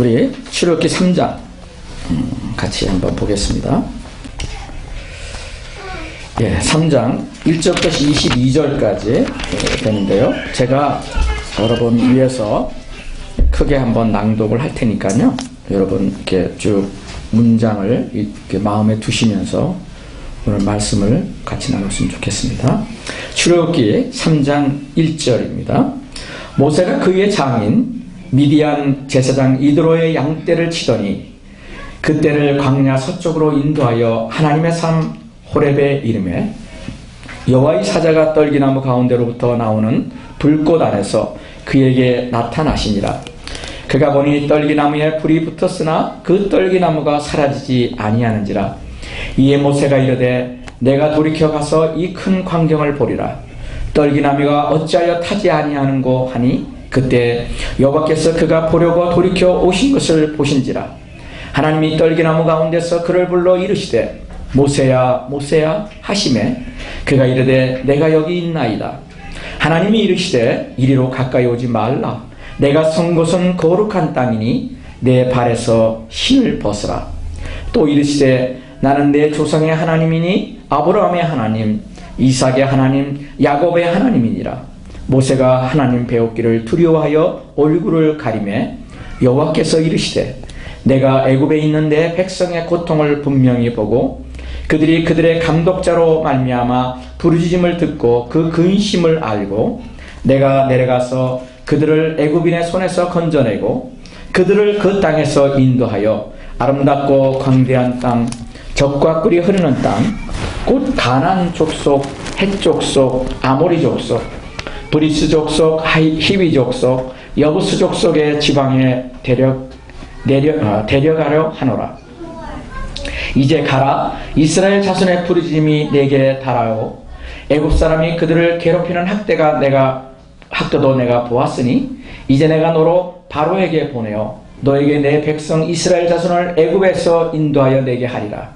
우리 출애굽기 3장 같이 한번 보겠습니다. 3장 1절부터 22절까지 되는데요. 제가 여러분 위해서 크게 한번 낭독을 할 테니까요. 여러분 이렇게 쭉 문장을 이렇게 마음에 두시면서 오늘 말씀을 같이 나눴으면 좋겠습니다. 출애굽기 3장 1절입니다. 모세가 그의 장인 미디안 제사장 이드로의 양떼를 치더니 그떼를 광야 서쪽으로 인도하여 하나님의 산 호렙에 이르매 여호와의 사자가 떨기나무 가운데로부터 나오는 불꽃 안에서 그에게 나타나시니라. 그가 보니 떨기나무에 불이 붙었으나 그 떨기나무가 사라지지 아니하는지라. 이에 모세가 이르되 내가 돌이켜 가서 이 큰 광경을 보리라. 떨기나무가 어찌하여 타지 아니하는고 하니 그때 여호와께서 그가 보려고 돌이켜 오신 것을 보신지라. 하나님이 떨기나무 가운데서 그를 불러 이르시되 모세야 모세야 하시매 그가 이르되 내가 여기 있나이다. 하나님이 이르시되 이리로 가까이 오지 말라. 내가 선 곳은 거룩한 땅이니 내 발에서 신을 벗으라. 또 이르시되 나는 내 조상의 하나님이니 아브라함의 하나님 이삭의 하나님 야곱의 하나님이니라. 모세가 하나님 배웠기를 두려워하여 얼굴을 가리매 여호와께서 이르시되 내가 애굽에 있는 내 백성의 고통을 분명히 보고 그들이 그들의 감독자로 말미암아 부르짖음을 듣고 그 근심을 알고 내가 내려가서 그들을 애굽인의 손에서 건져내고 그들을 그 땅에서 인도하여 아름답고 광대한 땅 젖과 꿀이 흐르는 땅 곧 가나안 족속 헷 족속 아모리 족속 브리스 족속 히위 족속 여부스 족속의 지방에 데려가려 하노라. 이제 가라. 이스라엘 자손의 부르짖음이 내게 달하오. 애굽 사람이 그들을 괴롭히는 학도도 내가 보았으니 이제 내가 너로 바로에게 보내어 너에게 내 백성 이스라엘 자손을 애굽에서 인도하여 내게 하리라.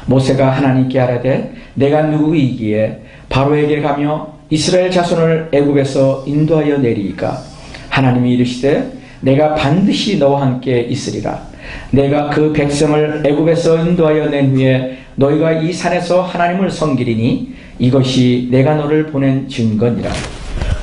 모세가 하나님께 아뢰되 내가 누구이기에 바로에게 가며 이스라엘 자손을 애굽에서 인도하여 내리이까. 하나님이 이르시되 내가 반드시 너와 함께 있으리라. 내가 그 백성을 애굽에서 인도하여 낸 후에 너희가 이 산에서 하나님을 섬기리니 이것이 내가 너를 보낸 증거니라.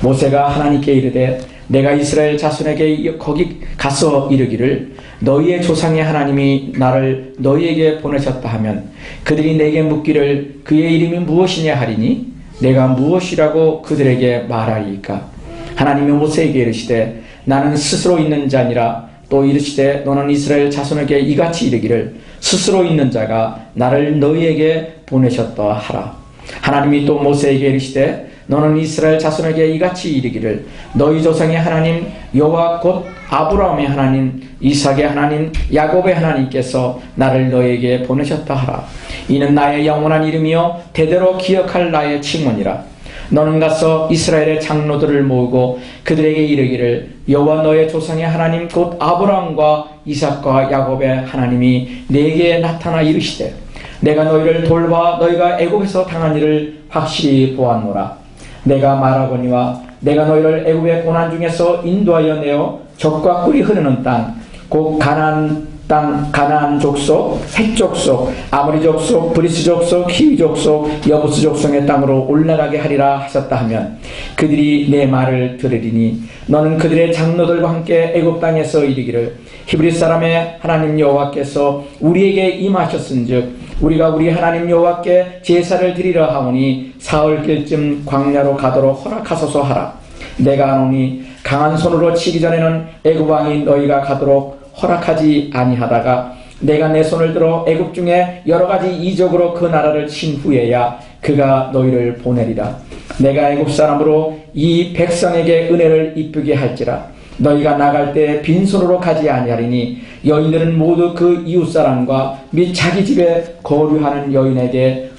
모세가 하나님께 이르되 내가 이스라엘 자손에게 거기 가서 이르기를 너희의 조상의 하나님이 나를 너희에게 보내셨다 하면 그들이 내게 묻기를 그의 이름이 무엇이냐 하리니 내가 무엇이라고 그들에게 말하리이까. 하나님이 모세에게 이르시되 나는 스스로 있는 자니라. 또 이르시되 너는 이스라엘 자손에게 이같이 이르기를 스스로 있는 자가 나를 너희에게 보내셨다 하라. 하나님이 또 모세에게 이르시되 너는 이스라엘 자손에게 이같이 이르기를 너희 조상의 하나님 여호와 곧 아브라함의 하나님 이삭의 하나님 야곱의 하나님께서 나를 너희에게 보내셨다 하라. 이는 나의 영원한 이름이요 대대로 기억할 나의 칭언이라. 너는 가서 이스라엘의 장로들을 모으고 그들에게 이르기를 여호와 너의 조상의 하나님 곧 아브라함과 이삭과 야곱의 하나님이 내게 나타나 이르시되 내가 너희를 돌봐 너희가 애굽에서 당한 일을 확실히 보았노라. 내가 말하거니와 내가 너희를 애굽의 고난 중에서 인도하여 내어 젖과 꿀이 흐르는 땅 곧 가나안 땅 가나안 족속 헷 족속 아모리 족속 브리스 족속 히위 족속 여부스 족속의 땅으로 올라가게 하리라 하셨다 하면 그들이 내 말을 들으리니 너는 그들의 장로들과 함께 애굽 땅에서 이르기를 히브리 사람의 하나님 여호와께서 우리에게 임하셨은즉 우리가 우리 하나님 여호와께 제사를 드리려 하오니 사흘길쯤 광야로 가도록 허락하소서 하라. 내가 아노니 강한 손으로 치기 전에는 애굽 왕이 너희가 가도록 허락하지 아니하다가 내가 내 손을 들어 애굽 중에 여러 가지 이적으로 그 나라를 친 후에야 그가 너희를 보내리라. 내가 애굽 사람으로 이 백성에게 은혜를 이쁘게 할지라. 너희가 나갈 때 빈손으로 가지 아니하리니 여인들은 모두 그 이웃사람과 및 자기 집에 거류하는 여인에게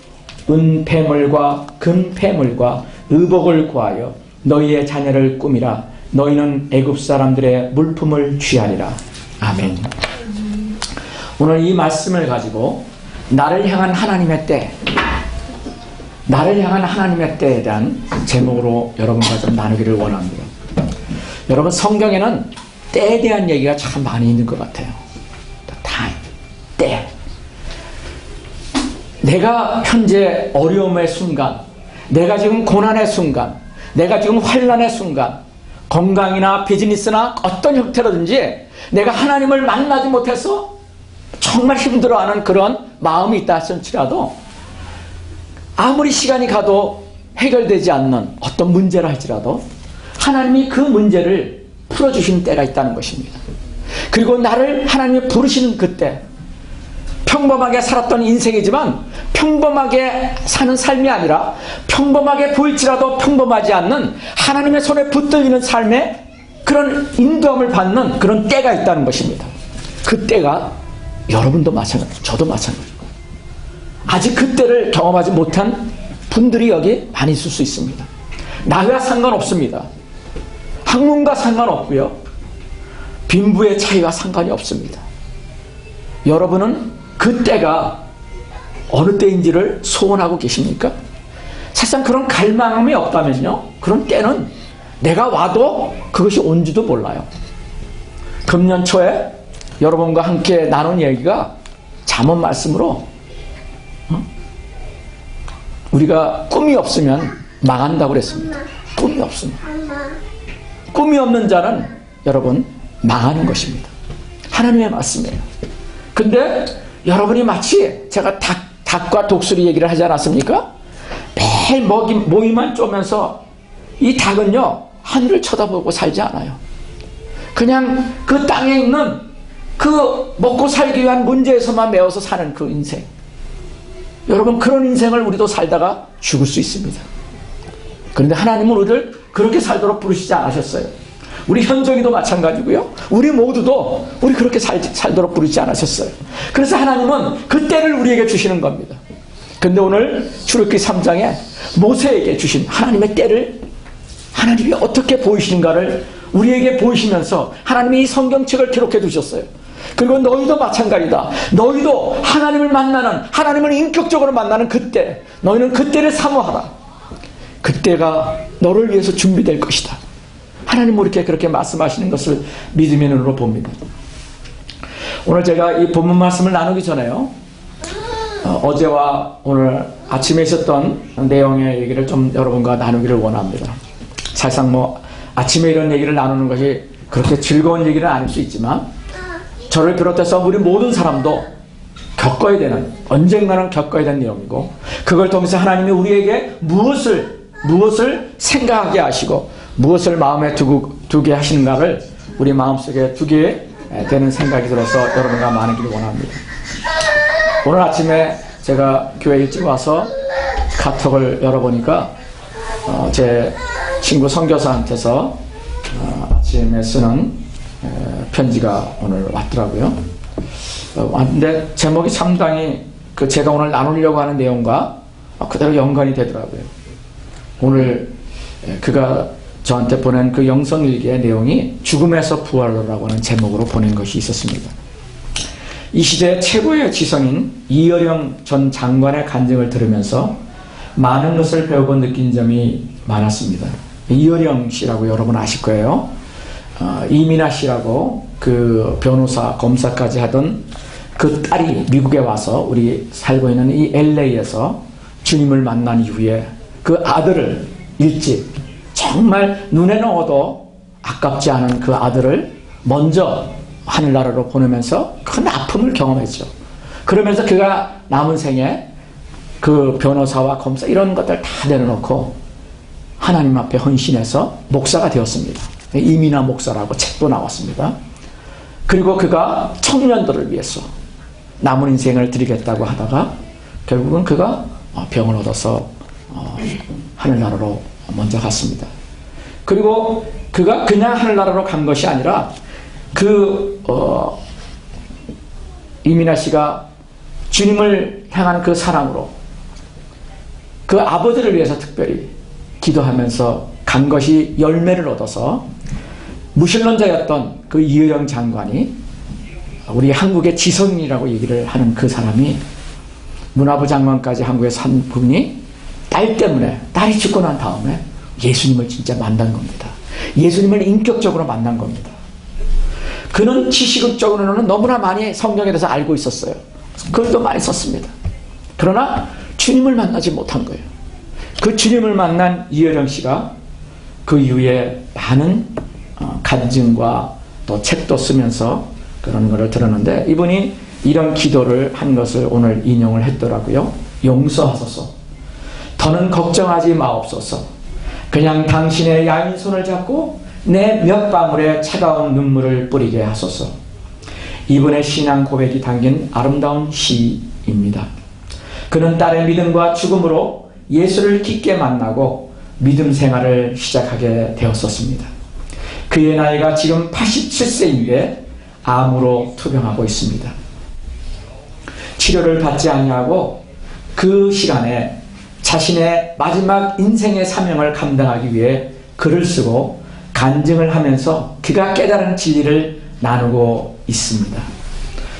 은폐물과 금폐물과 의복을 구하여 너희의 자녀를 꾸미라. 너희는 애굽 사람들의 물품을 취하리라. 아멘. 오늘 이 말씀을 가지고 나를 향한 하나님의 때, 나를 향한 하나님의 때에 대한 제목으로 여러분과 좀 나누기를 원합니다. 여러분 성경에는 때에 대한 얘기가 참 많이 있는 것 같아요. 타임, 때. 내가 현재 어려움의 순간, 내가 지금 고난의 순간, 내가 지금 환난의 순간, 건강이나 비즈니스나 어떤 형태로든지 내가 하나님을 만나지 못해서 정말 힘들어하는 그런 마음이 있다 할지라도, 아무리 시간이 가도 해결되지 않는 어떤 문제라 할지라도 하나님이 그 문제를 풀어주시는 때가 있다는 것입니다. 그리고 나를 하나님이 부르시는 그때, 평범하게 살았던 인생이지만 평범하게 사는 삶이 아니라 평범하게 보일지라도 평범하지 않는 하나님의 손에 붙들리는 삶의 그런 인도함을 받는 그런 때가 있다는 것입니다. 그 때가 여러분도 마찬가지고 저도 마찬가지고 아직 그 때를 경험하지 못한 분들이 여기 많이 있을 수 있습니다. 나이와 상관없습니다. 학문과 상관없고요, 빈부의 차이와 상관이 없습니다. 여러분은 그 때가 어느 때인지를 소원하고 계십니까? 사실상 그런 갈망함이 없다면요, 그런 때는 내가 와도 그것이 온지도 몰라요. 금년 초에 여러분과 함께 나눈 얘기가 잠언 말씀으로 우리가 꿈이 없으면 망한다고 그랬습니다. 꿈이 없으면. 꿈이 없는 자는 여러분 망하는 것입니다. 하나님의 말씀이에요. 근데 여러분이 마치 제가 닭과 독수리 얘기를 하지 않았습니까? 매일 모이만 쪼면서 이 닭은요 하늘을 쳐다보고 살지 않아요. 그냥 그 땅에 있는 그 먹고 살기 위한 문제에서만 매어서 사는 그 인생. 여러분, 그런 인생을 우리도 살다가 죽을 수 있습니다. 그런데 하나님은 우리를 그렇게 살도록 부르시지 않으셨어요. 우리 현정이도 마찬가지고요, 우리 모두도 우리 그렇게 살도록 부르지 않으셨어요. 그래서 하나님은 그 때를 우리에게 주시는 겁니다. 근데 오늘 출애굽기 3장에 모세에게 주신 하나님의 때를 하나님이 어떻게 보이시는가를 우리에게 보이시면서 하나님이 이 성경책을 기록해 두셨어요. 그리고 너희도 마찬가지다. 너희도 하나님을 만나는, 하나님을 인격적으로 만나는 그때, 너희는 그때를 사모하라. 그때가 너를 위해서 준비될 것이다. 하나님 이렇게 그렇게 말씀하시는 것을 믿음의 눈으로 봅니다. 오늘 제가 이 본문 말씀을 나누기 전에요, 어제와 오늘 아침에 있었던 내용의 얘기를 좀 여러분과 나누기를 원합니다. 사실상 아침에 이런 얘기를 나누는 것이 그렇게 즐거운 얘기는 아닐 수 있지만, 저를 비롯해서 우리 모든 사람도 겪어야 되는, 언젠가는 겪어야 되는 내용이고, 그걸 통해서 하나님이 우리에게 무엇을 생각하게 하시고 무엇을 마음에 두게 하시는가를 우리 마음속에 두게 되는 생각이 들어서 여러분과 많으기를 원합니다. 오늘 아침에 제가 교회 일찍 와서 카톡을 열어보니까 제 친구 선교사한테서 아침에 쓰는 편지가 오늘 왔더라고요. 왔는데 제목이 상당히 제가 오늘 나누려고 하는 내용과 그대로 연관이 되더라고요. 오늘 그가 저한테 보낸 그 영성일기의 내용이 죽음에서 부활로라고 하는 제목으로 보낸 것이 있었습니다. 이 시대 최고의 지성인 이어령 전 장관의 간증을 들으면서 많은 것을 배우고 느낀 점이 많았습니다. 이어령 씨라고 여러분 아실 거예요. 이민아 씨라고 그 변호사, 검사까지 하던 그 딸이 미국에 와서 우리 살고 있는 이 LA에서 주님을 만난 이후에 그 아들을 일찍, 정말 눈에 넣어도 아깝지 않은 그 아들을 먼저 하늘나라로 보내면서 큰 아픔을 경험했죠. 그러면서 그가 남은 생에 그 변호사와 검사 이런 것들 다 내려놓고 하나님 앞에 헌신해서 목사가 되었습니다. 이민아 목사라고 책도 나왔습니다. 그리고 그가 청년들을 위해서 남은 인생을 드리겠다고 하다가 결국은 그가 병을 얻어서 하늘나라로 먼저 갔습니다. 그리고 그가 그냥 하늘나라로 간 것이 아니라 이민아 씨가 주님을 향한 그 사랑으로 그 아버지를 위해서 특별히 기도하면서 간 것이 열매를 얻어서 무신론자였던 그 이어령 장관이 우리 한국의 지성인이라고 얘기를 하는 그 사람이 문화부 장관까지 한국에 산 분이 딸이 죽고 난 다음에 예수님을 진짜 만난 겁니다. 예수님을 인격적으로 만난 겁니다. 그는 지식적으로는 너무나 많이 성경에 대해서 알고 있었어요. 글도 많이 썼습니다. 그러나 주님을 만나지 못한 거예요. 그 주님을 만난 이혜령 씨가 그 이후에 많은 간증과 또 책도 쓰면서 그런 것을 들었는데, 이분이 이런 기도를 한 것을 오늘 인용을 했더라고요. 용서하소서. 더는 걱정하지 마옵소서. 그냥 당신의 야윈 손을 잡고 내 몇 방울의 차가운 눈물을 뿌리게 하소서. 이분의 신앙 고백이 담긴 아름다운 시입니다. 그는 딸의 믿음과 죽음으로 예수를 깊게 만나고 믿음 생활을 시작하게 되었었습니다. 그의 나이가 지금 87세인데 암으로 투병하고 있습니다. 치료를 받지 아니하고 그 시간에 자신의 마지막 인생의 사명을 감당하기 위해 글을 쓰고 간증을 하면서 그가 깨달은 진리를 나누고 있습니다.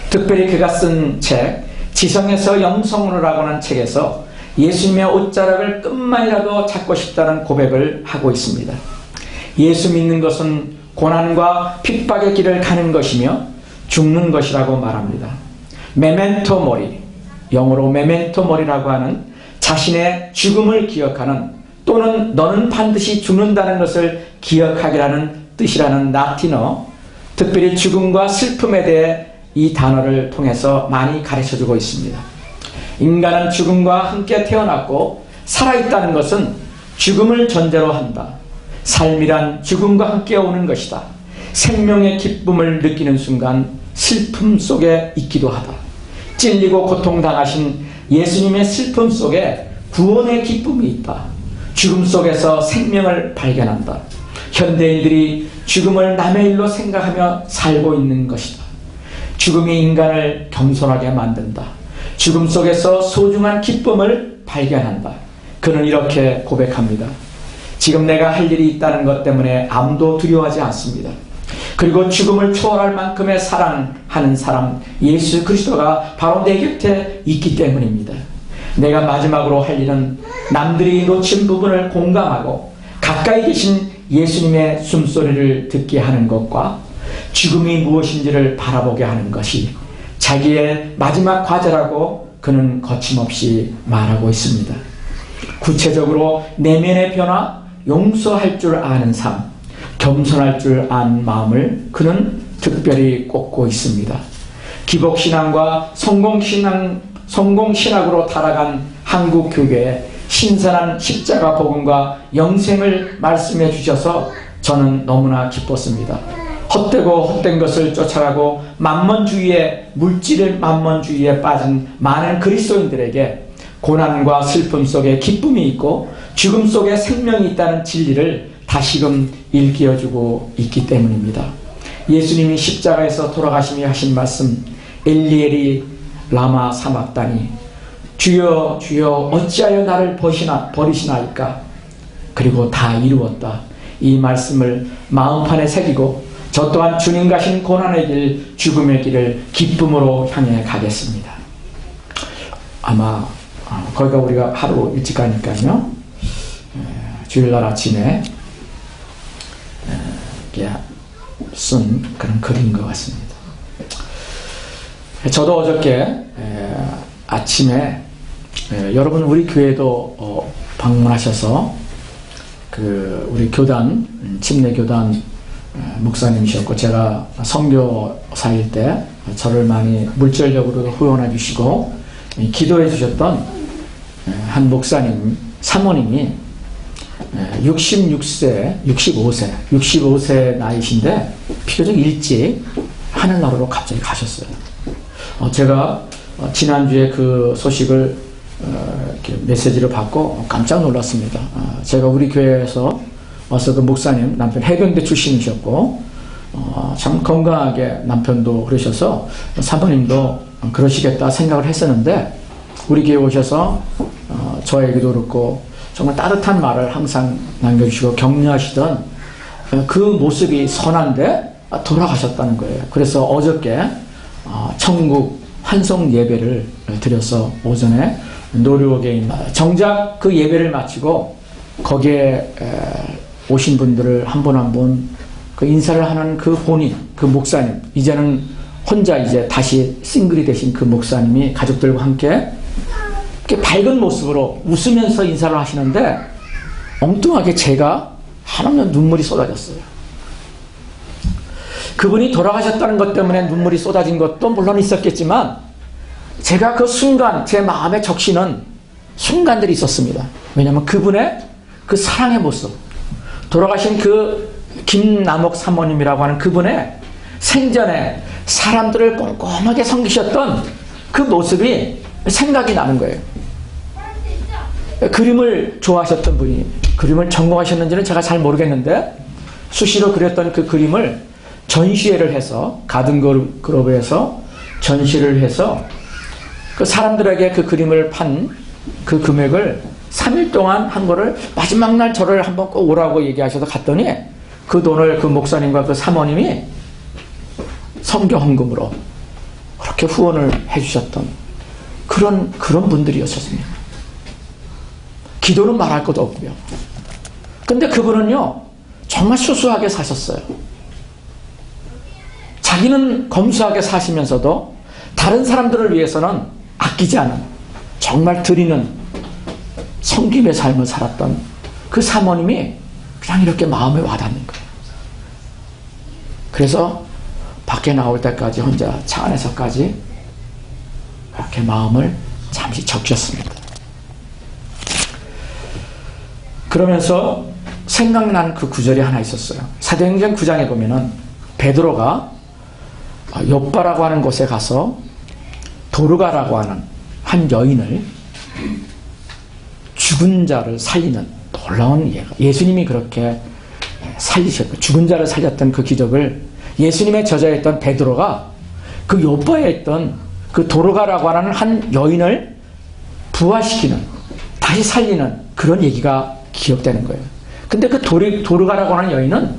특별히 그가 쓴 책 지성에서 영성으로라고 하는 책에서 예수님의 옷자락을 끝만이라도 잡고 싶다는 고백을 하고 있습니다. 예수 믿는 것은 고난과 핍박의 길을 가는 것이며 죽는 것이라고 말합니다. 메멘토 모리, 영어로 메멘토 모리라고 하는 자신의 죽음을 기억하는, 또는 너는 반드시 죽는다는 것을 기억하기라는 뜻이라는 라틴어, 특별히 죽음과 슬픔에 대해 이 단어를 통해서 많이 가르쳐주고 있습니다. 인간은 죽음과 함께 태어났고 살아있다는 것은 죽음을 전제로 한다. 삶이란 죽음과 함께 오는 것이다. 생명의 기쁨을 느끼는 순간 슬픔 속에 있기도 하다. 찔리고 고통당하신 예수님의 슬픔 속에 구원의 기쁨이 있다. 죽음 속에서 생명을 발견한다. 현대인들이 죽음을 남의 일로 생각하며 살고 있는 것이다. 죽음이 인간을 겸손하게 만든다. 죽음 속에서 소중한 기쁨을 발견한다. 그는 이렇게 고백합니다. 지금 내가 할 일이 있다는 것 때문에 아무도 두려워하지 않습니다. 그리고 죽음을 초월할 만큼의 사랑하는 사람 예수 그리스도가 바로 내 곁에 있기 때문입니다. 내가 마지막으로 할 일은 남들이 놓친 부분을 공감하고 가까이 계신 예수님의 숨소리를 듣게 하는 것과 죽음이 무엇인지를 바라보게 하는 것이 자기의 마지막 과제라고 그는 거침없이 말하고 있습니다. 구체적으로 내면의 변화, 용서할 줄 아는 삶, 겸손할 줄 아는 마음을 그는 특별히 꼽고 있습니다. 기복신앙과 성공신학으로 타락한 한국교회에 신선한 십자가 복음과 영생을 말씀해 주셔서 저는 너무나 기뻤습니다. 헛되고 헛된 것을 쫓아가고 물질의 만몬주의에 빠진 많은 그리스도인들에게 고난과 슬픔 속에 기쁨이 있고 죽음 속에 생명이 있다는 진리를 다시금 일깨워주고 있기 때문입니다. 예수님이 십자가에서 돌아가시며 하신 말씀, 엘리 라마 사막다니, 주여 주여 어찌하여 나를 버리시나이까. 그리고 다 이루었다. 이 말씀을 마음판에 새기고 저 또한 주님 가신 고난의 길, 죽음의 길을 기쁨으로 향해 가겠습니다. 아마 거기가 우리가 하루 일찍 가니까요, 주일날 아침에 쓴 그런 글인 것 같습니다. 저도 어저께 아침에 여러분 우리 교회도 방문하셔서 우리 교단, 침례교단 목사님이셨고, 제가 선교사일 때 저를 많이 물질적으로 후원해 주시고 기도해 주셨던 한 목사님 사모님이 65세 나이신데 비교적 일찍 하늘나라로 갑자기 가셨어요. 제가 지난주에 그 소식을 이렇게 메시지를 받고 깜짝 놀랐습니다. 제가 우리 교회에서 와서 그 목사님 남편 해병대 출신이셨고 참 건강하게 남편도 그러셔서 사모님도 그러시겠다 생각을 했었는데, 우리 교회 오셔서 저의 얘기도 그렇고 정말 따뜻한 말을 항상 남겨주시고 격려하시던 그 모습이 선한데 돌아가셨다는 거예요. 그래서 어저께 천국 환송 예배를 드려서 오전에 노류역에 있는, 정작 그 예배를 마치고 거기에 오신 분들을 한 분 한 분 그 인사를 하는 그 본인, 그 목사님, 이제는 혼자 이제 다시 싱글이 되신 그 목사님이 가족들과 함께 이렇게 밝은 모습으로 웃으면서 인사를 하시는데 엉뚱하게 제가 하나면 눈물이 쏟아졌어요. 그분이 돌아가셨다는 것 때문에 눈물이 쏟아진 것도 물론 있었겠지만 제가 그 순간 제 마음에 적시는 순간들이 있었습니다. 왜냐하면 그분의 그 사랑의 모습, 돌아가신 그 김남옥 사모님이라고 하는 그분의 생전에 사람들을 꼼꼼하게 섬기셨던 그 모습이 생각이 나는 거예요. 그림을 좋아하셨던 분이, 그림을 전공하셨는지는 제가 잘 모르겠는데 수시로 그렸던 그 그림을 전시회를 해서 가든그로브에서 전시를 해서 그 사람들에게 그 그림을 판 그 금액을 3일 동안 한 거를 마지막 날 저를 한번 꼭 오라고 얘기하셔서 갔더니 그 돈을 그 목사님과 그 사모님이 선교 헌금으로 그렇게 후원을 해주셨던 그런 분들이었습니다. 기도는 말할 것도 없고요. 근데 그분은요 정말 수수하게 사셨어요. 자기는 검소하게 사시면서도 다른 사람들을 위해서는 아끼지 않은, 정말 드리는 섬김의 삶을 살았던 그 사모님이 그냥 이렇게 마음에 와닿는 거예요. 그래서 밖에 나올 때까지 혼자 차 안에서까지 그렇게 마음을 잠시 적셨습니다. 그러면서 생각나는 그 구절이 하나 있었어요. 사도행전 9장에 보면은 베드로가 욥바라고 하는 곳에 가서 도르가라고 하는 한 여인을 죽은 자를 살리는 놀라운 예가, 예수님이 그렇게 살리셨고 죽은 자를 살렸던 그 기적을 예수님의 저자였던 베드로가 그 욥바에 있던 그 도르가라고 하는 한 여인을 부활시키는, 다시 살리는 그런 얘기가 기억되는 거예요. 근데 그 도르가라고 하는 여인은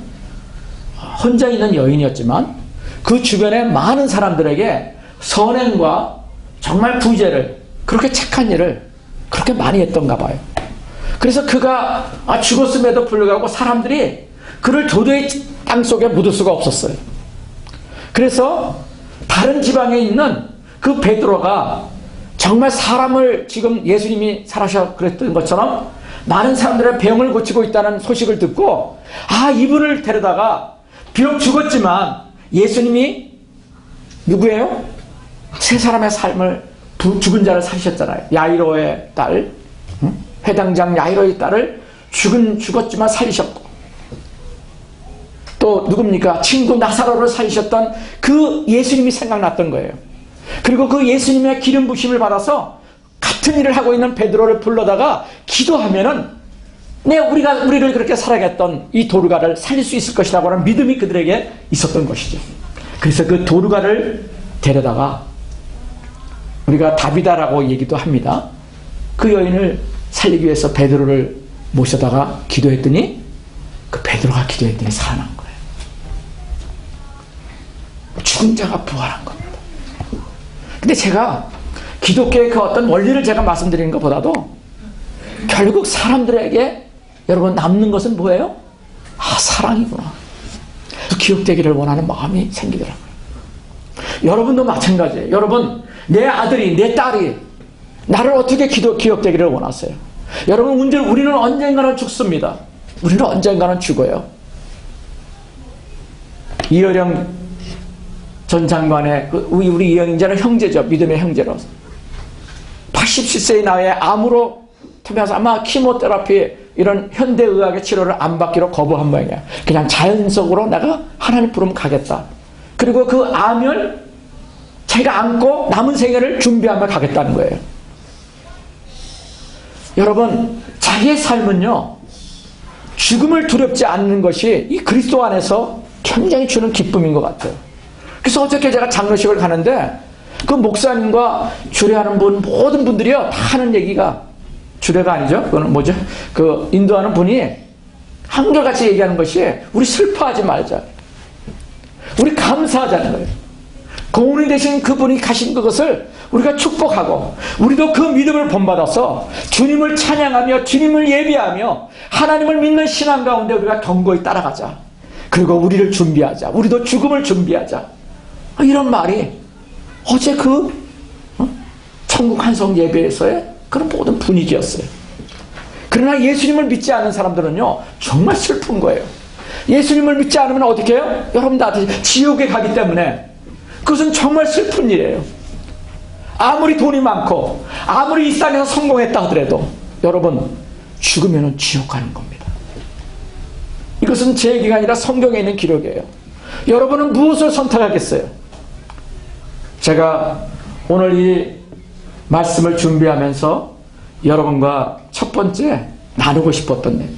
혼자 있는 여인이었지만 그 주변에 많은 사람들에게 선행과 정말 부재를, 그렇게 착한 일을 그렇게 많이 했던가 봐요. 그래서 그가 죽었음에도 불구하고 사람들이 그를 도저히 땅속에 묻을 수가 없었어요. 그래서 다른 지방에 있는 그 베드로가 정말 사람을, 지금 예수님이 살아셔 그랬던 것처럼 많은 사람들의 병을 고치고 있다는 소식을 듣고 이분을 데려다가 비록 죽었지만 예수님이 누구예요? 세 사람의 삶을, 죽은 자를 살리셨잖아요. 야이로의 딸, 회당장 야이로의 딸을 죽었지만 살리셨고, 또 누굽니까? 친구 나사로를 살리셨던 그 예수님이 생각났던 거예요. 그리고 그 예수님의 기름 부심을 받아서 같은 일을 하고 있는 베드로를 불러다가 기도하면은 우리를 그렇게 사랑했던 이 도르가를 살릴 수 있을 것이라고 하는 믿음이 그들에게 있었던 것이죠. 그래서 그 도르가를 데려다가 우리가 다비다라고 얘기도 합니다. 그 여인을 살리기 위해서 베드로를 모셔다가 기도했더니 그 베드로가 기도했더니 살아난 거예요. 죽은 자가 부활한 겁니다. 근데 제가 기독교의 그 어떤 원리를 제가 말씀드리는 것보다도 결국 사람들에게 여러분 남는 것은 뭐예요? 사랑이구나. 기억되기를 원하는 마음이 생기더라고요. 여러분도 마찬가지예요. 여러분, 내 아들이, 내 딸이 나를 어떻게 기억되기를 원하세요? 여러분, 우리는 언젠가는 죽습니다. 우리는 언젠가는 죽어요. 이어령 전 장관의 우리 이영자는 형제죠. 믿음의 형제로서 87세의 나이에 암으로 투병해서 아마 키모테라피 이런 현대의학의 치료를 안 받기로 거부한 모양이야. 그냥 자연적으로 내가 하나님 부르면 가겠다. 그리고 그 암을 자기가 안고 남은 생애를 준비하며 가겠다는 거예요. 여러분, 자기의 삶은요 죽음을 두렵지 않는 것이 이 그리스도 안에서 굉장히 주는 기쁨인 것 같아요. 그래서 어저께 제가 장로식을 가는데 그 목사님과 주례하는 모든 분들이요 다 하는 얘기가, 주례가 아니죠, 그거는 뭐죠, 그 인도하는 분이 한결같이 얘기하는 것이 우리 슬퍼하지 말자, 우리 감사하자는 거예요. 공훈이 되신 그분이 가신 그것을 우리가 축복하고 우리도 그 믿음을 본받아서 주님을 찬양하며 주님을 예비하며 하나님을 믿는 신앙 가운데 우리가 견고히 따라가자. 그리고 우리를 준비하자. 우리도 죽음을 준비하자. 이런 말이 어제 천국 한성 예배에서의 그런 모든 분위기였어요. 그러나 예수님을 믿지 않는 사람들은요, 정말 슬픈 거예요. 예수님을 믿지 않으면 어떻게 해요? 여러분 다 지옥에 가기 때문에 그것은 정말 슬픈 일이에요. 아무리 돈이 많고 아무리 이 땅에서 성공했다 하더라도 여러분 죽으면 지옥 가는 겁니다. 이것은 제 얘기가 아니라 성경에 있는 기록이에요. 여러분은 무엇을 선택하겠어요? 제가 오늘 이 말씀을 준비하면서 여러분과 첫 번째 나누고 싶었던 얘기.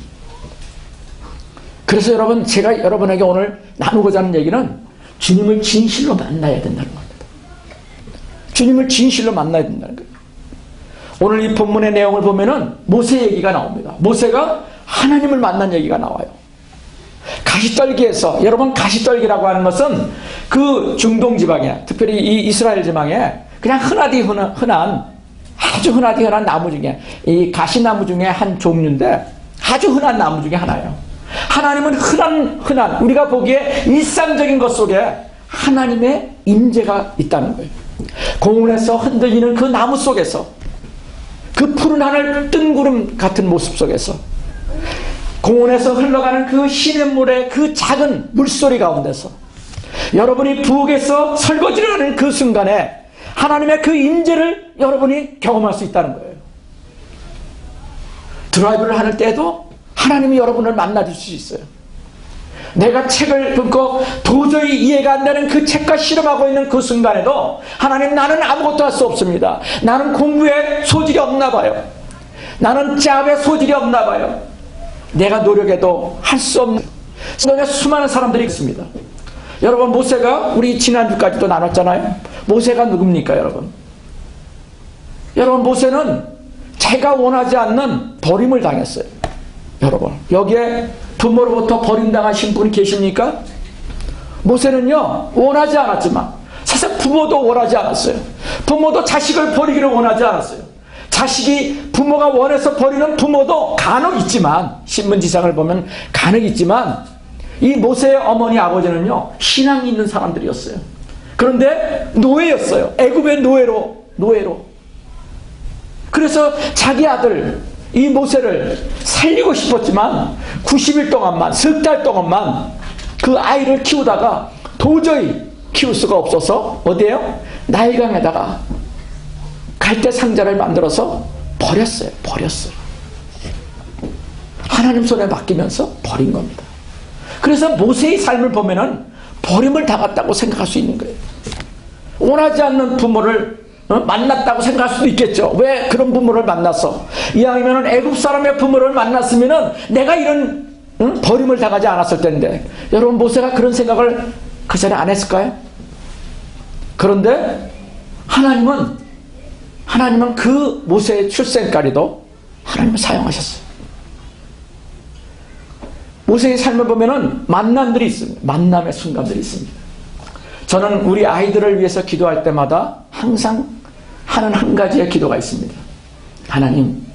그래서 여러분, 제가 여러분에게 오늘 나누고자 하는 얘기는 주님을 진실로 만나야 된다는 겁니다. 주님을 진실로 만나야 된다는 거예요. 오늘 이 본문의 내용을 보면은 모세 얘기가 나옵니다. 모세가 하나님을 만난 얘기가 나와요. 가시떨기에서, 여러분 가시떨기라고 하는 것은 그 중동 지방에, 특별히 이 이스라엘 지방에 그냥 아주 흔하디 흔한 나무 중에, 이 가시나무 중에 한 종류인데 아주 흔한 나무 중에 하나예요. 하나님은 흔한 우리가 보기에 일상적인 것 속에 하나님의 임재가 있다는 거예요. 공원에서 흔들리는 그 나무 속에서, 그 푸른 하늘 뜬구름 같은 모습 속에서, 공원에서 흘러가는 그 시냇물의 그 작은 물소리 가운데서, 여러분이 부엌에서 설거지를 하는 그 순간에 하나님의 그 임재를 여러분이 경험할 수 있다는 거예요. 드라이브를 하는 때도 하나님이 여러분을 만나줄 수 있어요. 내가 책을 읽고 도저히 이해가 안 되는 그 책과 실험하고 있는 그 순간에도 하나님, 나는 아무것도 할 수 없습니다. 나는 공부에 소질이 없나 봐요. 나는 짭에 소질이 없나 봐요. 내가 노력해도 할 수 없는 세상에 수많은 사람들이 있습니다. 여러분, 모세가 우리 지난주까지도 나눴잖아요. 모세가 누굽니까 여러분? 여러분, 모세는 자기가 원하지 않는 버림을 당했어요. 여러분, 여기에 부모로부터 버림당하신 분 계십니까? 모세는요, 원하지 않았지만, 사실 부모도 원하지 않았어요. 부모도 자식을 버리기를 원하지 않았어요. 자식이 부모가 원해서 버리는 부모도 간혹 있지만, 신문지상을 보면 간혹 있지만, 이 모세의 어머니 아버지는요, 신앙이 있는 사람들이었어요. 그런데 노예였어요. 애굽의 노예로. 그래서 자기 아들 이 모세를 살리고 싶었지만 90일 동안만, 석 달 동안만 그 아이를 키우다가 도저히 키울 수가 없어서 어디에요? 나일강에다가 갈대 상자를 만들어서 버렸어요. 하나님 손에 맡기면서 버린 겁니다. 그래서 모세의 삶을 보면은 버림을 당했다고 생각할 수 있는 거예요. 원하지 않는 부모를 만났다고 생각할 수도 있겠죠. 왜 그런 부모를 만났어? 이왕이면 애굽 사람의 부모를 만났으면은 내가 이런 버림을 당하지 않았을 텐데. 여러분, 모세가 그런 생각을 그 전에 안 했을까요? 그런데 하나님은 그 모세의 출생까지도 하나님을 사용하셨어요. 모세의 삶을 보면은 만남들이 있습니다. 만남의 순간들이 있습니다. 저는 우리 아이들을 위해서 기도할 때마다 항상 하는 한 가지의 기도가 있습니다. 하나님,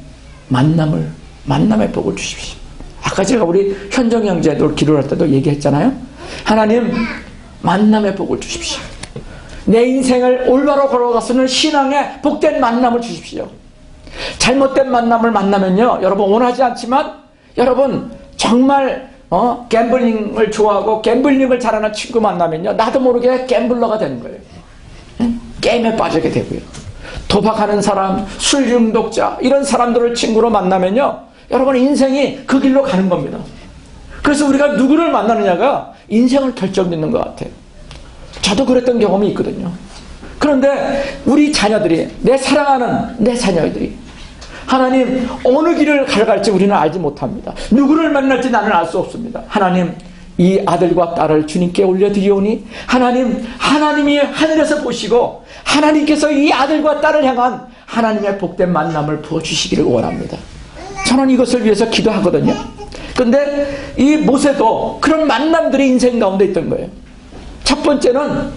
만남의 복을 주십시오. 아까 제가 우리 현정 형제도 기도할 때도 얘기했잖아요. 하나님, 만남의 복을 주십시오. 내 인생을 올바로 걸어가서는 신앙의 복된 만남을 주십시오. 잘못된 만남을 만나면요, 여러분 원하지 않지만, 여러분 정말 갬블링을 좋아하고 갬블링을 잘하는 친구 만나면요, 나도 모르게 갬블러가 되는 거예요. 게임에 빠지게 되고요. 도박하는 사람, 술 중독자, 이런 사람들을 친구로 만나면요, 여러분 인생이 그 길로 가는 겁니다. 그래서 우리가 누구를 만나느냐가 인생을 결정짓는 것 같아요. 저도 그랬던 경험이 있거든요. 그런데 우리 자녀들이, 내 사랑하는 내 자녀들이 하나님 어느 길을 가져갈지 우리는 알지 못합니다. 누구를 만날지 나는 알 수 없습니다. 하나님, 이 아들과 딸을 주님께 올려드리오니 하나님이 하늘에서 보시고 하나님께서 이 아들과 딸을 향한 하나님의 복된 만남을 부어주시기를 원합니다. 저는 이것을 위해서 기도하거든요. 그런데 이 모세도 그런 만남들이 인생 가운데 있던 거예요. 첫 번째는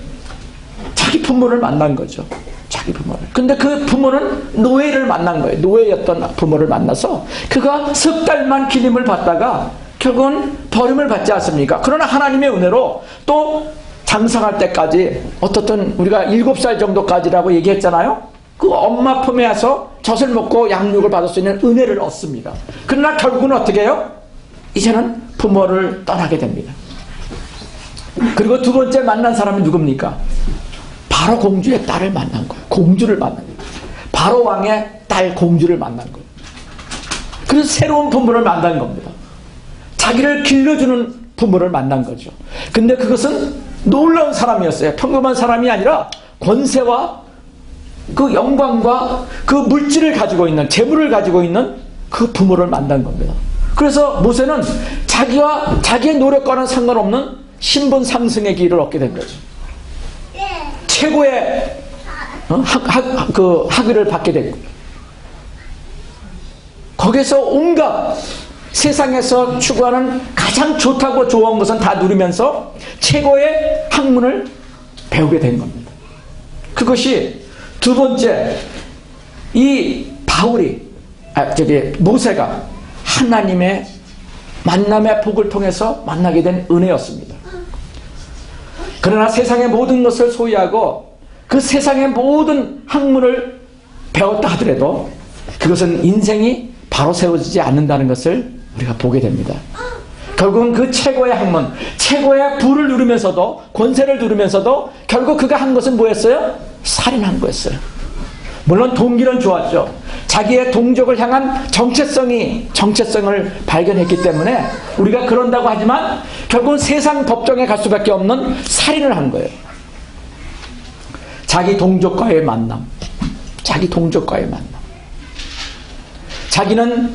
자기 부모를 만난 거죠. 자기 부모를. 근데 그 부모는 노예를 만난 거예요. 노예였던 부모를 만나서 그가 석 달만 기림을 받다가 결국은 버림을 받지 않습니까? 그러나 하나님의 은혜로 또 장성할 때까지, 어떻든 우리가 7살 정도까지라고 얘기했잖아요. 그 엄마 품에서 젖을 먹고 양육을 받을 수 있는 은혜를 얻습니다. 그러나 결국은 어떻게 해요? 이제는 부모를 떠나게 됩니다. 그리고 두 번째 만난 사람이 누굽니까? 바로 공주의 딸을 만난 거예요. 공주를 만난 거예요. 바로 왕의 딸 공주를 만난 거예요. 그래서 새로운 부모를 만난 겁니다. 자기를 길러주는 부모를 만난 거죠. 근데 그것은 놀라운 사람이었어요. 평범한 사람이 아니라 권세와 그 영광과 그 물질을 가지고 있는, 재물을 가지고 있는 그 부모를 만난 겁니다. 그래서 모세는 자기의 노력과는 상관없는 신분 상승의 길을 얻게 된 거죠. 최고의 학위를 받게 됐고, 거기서 온갖 세상에서 추구하는 가장 좋다고 좋은 것은 다 누리면서 최고의 학문을 배우게 된 겁니다. 그것이 두 번째, 이 모세가 하나님의 만남의 복을 통해서 만나게 된 은혜였습니다. 그러나 세상의 모든 것을 소유하고 그 세상의 모든 학문을 배웠다 하더라도 그것은 인생이 바로 세워지지 않는다는 것을 우리가 보게 됩니다. 결국은 그 최고의 학문, 최고의 부를 누리면서도, 권세를 누리면서도 결국 그가 한 것은 뭐였어요? 살인한 거였어요. 물론 동기는 좋았죠. 자기의 동족을 향한 정체성을 발견했기 때문에 우리가 그런다고 하지만 결국은 세상 법정에 갈 수밖에 없는 살인을 한 거예요. 자기 동족과의 만남. 자기는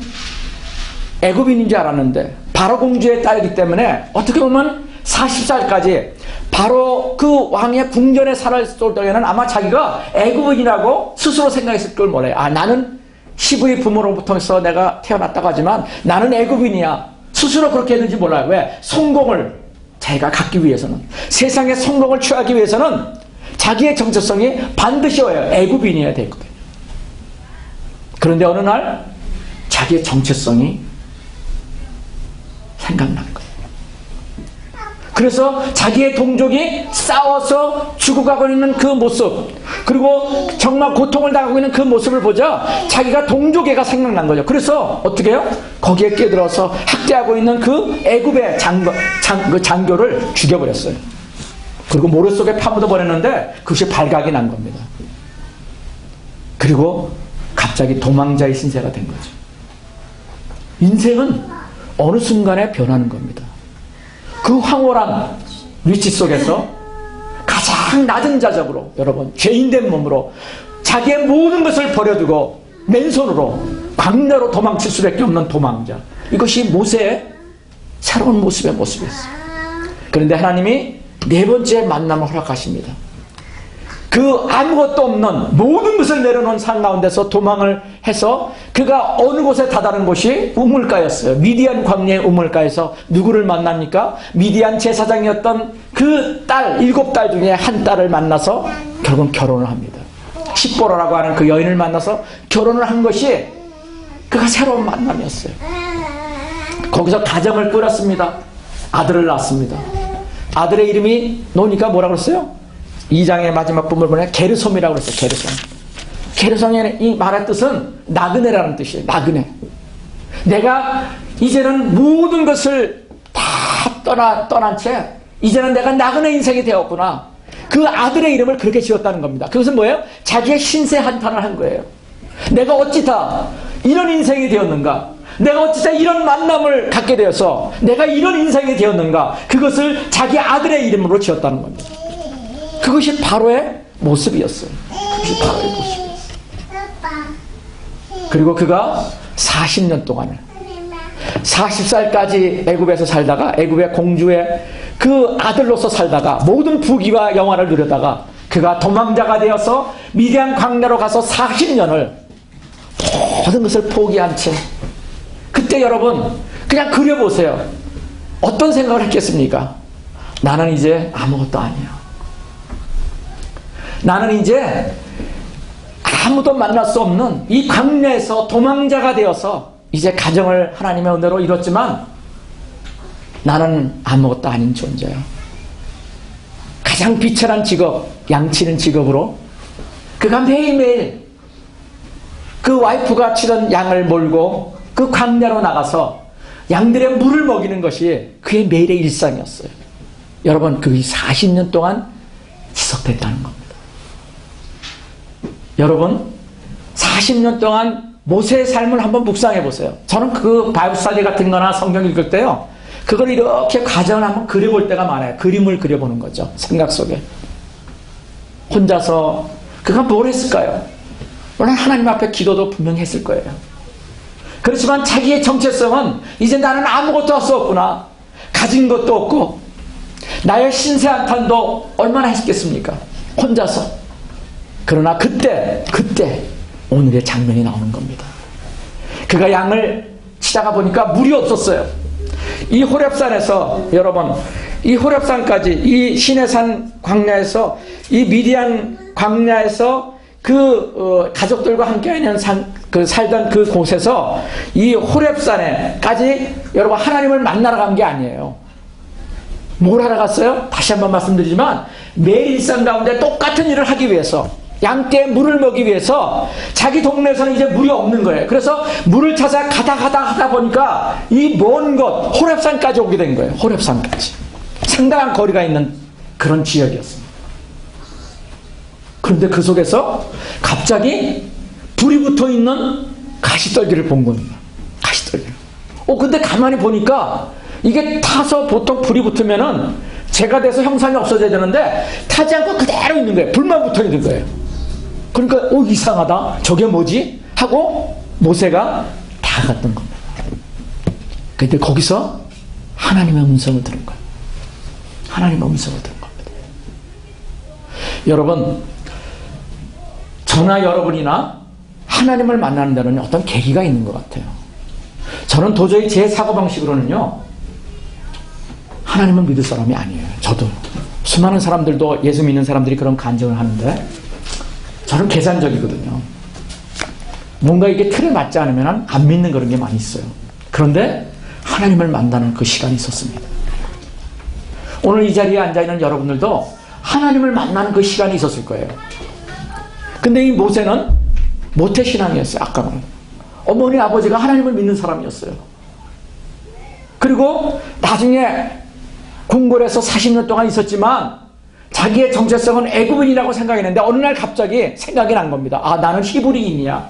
애굽인인 줄 알았는데 바로 공주의 딸이기 때문에 어떻게 보면 40살까지 바로 그 왕의 궁전에 살았을 때에는 아마 자기가 애굽인이라고 스스로 생각했을 걸 몰라요. 나는 시부의 부모로부터 내가 태어났다고 하지만 나는 애굽인이야. 스스로 그렇게 했는지 몰라요. 왜? 성공을 자기가 갖기 위해서는, 세상의 성공을 취하기 위해서는 자기의 정체성이 반드시 애굽인이어야 되거든요. 그런데 어느 날 자기의 정체성이 생각난 거예요. 그래서 자기의 동족이 싸워서 죽어가고 있는 그 모습, 그리고 정말 고통을 당하고 있는 그 모습을 보자 자기가 동족애가 생각난 거죠. 그래서 어떻게 해요? 거기에 끼어들어서 학대하고 있는 그 애굽의 장교를 죽여버렸어요. 그리고 모래 속에 파묻어 버렸는데 그것이 발각이 난 겁니다. 그리고 갑자기 도망자의 신세가 된 거죠. 인생은 어느 순간에 변하는 겁니다. 그 황홀한 위치 속에서 가장 낮은 자적으로, 여러분, 죄인된 몸으로 자기의 모든 것을 버려두고 맨손으로 광야로 도망칠 수밖에 없는 도망자, 이것이 모세의 새로운 모습이었어요. 그런데 하나님이 네 번째 만남을 허락하십니다. 그 아무것도 없는 모든 것을 내려놓은 산 가운데서 도망을 해서 그가 어느 곳에 다다른 곳이 우물가였어요. 미디안 광야의 우물가에서 누구를 만납니까? 미디안 제사장이었던 그 딸, 7딸 중에 한 딸을 만나서 결국 결혼을 합니다. 십보라라고 하는 그 여인을 만나서 결혼을 한 것이 그가 새로운 만남이었어요. 거기서 가정을 꾸렸습니다. 아들을 낳았습니다. 아들의 이름이 노니까 뭐라고 그랬어요? 2장의 마지막 부분을 보면 게르솜이라고 그랬어요. 게르솜. 게르솜의 이 말의 뜻은 나그네라는 뜻이에요. 나그네. 내가 이제는 모든 것을 다 떠난 채 이제는 내가 나그네 인생이 되었구나. 그 아들의 이름을 그렇게 지었다는 겁니다. 그것은 뭐예요? 자기의 신세 한탄을 한 거예요. 내가 어찌 다 이런 인생이 되었는가? 내가 어찌 다 이런 만남을 갖게 되어서 내가 이런 인생이 되었는가? 그것을 자기 아들의 이름으로 지었다는 겁니다. 그것이 바로의 모습이었어요. 그리고 그가 40년 동안을 40살까지 애굽에서 살다가 애굽의 공주의 그 아들로서 살다가 모든 부귀와 영화를 누려다가 그가 도망자가 되어서 미디안 광야로 가서 40년을 모든 것을 포기한 채, 그때 여러분 그냥 그려보세요. 어떤 생각을 했겠습니까? 나는 이제 아무것도 아니야. 나는 이제 아무도 만날 수 없는 이 광야에서 도망자가 되어서 이제 가정을 하나님의 은혜로 이뤘지만 나는 아무것도 아닌 존재야. 가장 비천한 직업, 양치는 직업으로 그가 매일매일 그 와이프가 치던 양을 몰고 그 광야로 나가서 양들의 물을 먹이는 것이 그의 매일의 일상이었어요. 여러분, 그게 40년 동안 지속됐다는 겁니다. 여러분, 40년 동안 모세의 삶을 한번 묵상해 보세요. 저는 그 바이블 스터디 같은 거나 성경 읽을 때요, 그걸 이렇게 과정을 한번 그려볼 때가 많아요. 그림을 그려보는 거죠. 생각 속에. 혼자서 그가 뭘 했을까요? 물론 하나님 앞에 기도도 분명히 했을 거예요. 그렇지만 자기의 정체성은 이제 나는 아무것도 할 수 없구나. 가진 것도 없고 나의 신세 한탄도 얼마나 했겠습니까? 혼자서. 그러나 그때 오늘의 장면이 나오는 겁니다. 그가 양을 치다가 보니까 물이 없었어요. 이 호렙산에서, 여러분, 이 호렙산까지, 이 시내산 광야에서, 이 미디안 광야에서 가족들과 함께 있는 살던 그 곳에서 이 호렙산에까지 여러분 하나님을 만나러 간 게 아니에요. 뭘 하러 갔어요? 다시 한번 말씀드리지만 매일 일상 가운데 똑같은 일을 하기 위해서, 양떼에 물을 먹기 위해서 자기 동네에서는 이제 물이 없는 거예요. 그래서 물을 찾아 가다 보니까 이 먼 곳 호렙산까지 오게 된 거예요. 호렙산까지. 상당한 거리가 있는 그런 지역이었습니다. 그런데 그 속에서 갑자기 불이 붙어있는 가시떨기를 본 겁니다. 가시떨기를. 근데 가만히 보니까 이게 타서 보통 불이 붙으면은 재가 돼서 형상이 없어져야 되는데 타지 않고 그대로 있는 거예요. 불만 붙어 있는 거예요. 그러니까 이상하다. 저게 뭐지? 하고 모세가 다가갔던 겁니다. 근데 거기서 하나님의 음성을 들은 거예요. 하나님의 음성을 들은 겁니다. 여러분, 저나 여러분이나 하나님을 만나는 데는 어떤 계기가 있는 것 같아요. 저는 도저히 제 사고방식으로는요, 하나님을 믿을 사람이 아니에요. 저도. 수많은 사람들도, 예수 믿는 사람들이 그런 간증을 하는데 저는 계산적이거든요. 뭔가 이게 틀에 맞지 않으면 안 믿는 그런 게 많이 있어요. 그런데 하나님을 만나는 그 시간이 있었습니다. 오늘 이 자리에 앉아있는 여러분들도 하나님을 만나는 그 시간이 있었을 거예요. 근데 이 모세는 모태신앙이었어요. 아까 말한 어머니 아버지가 하나님을 믿는 사람이었어요. 그리고 나중에 궁궐에서 40년 동안 있었지만 자기의 정체성은 애굽인이라고 생각했는데 어느 날 갑자기 생각이 난 겁니다. 나는 히브리인이야.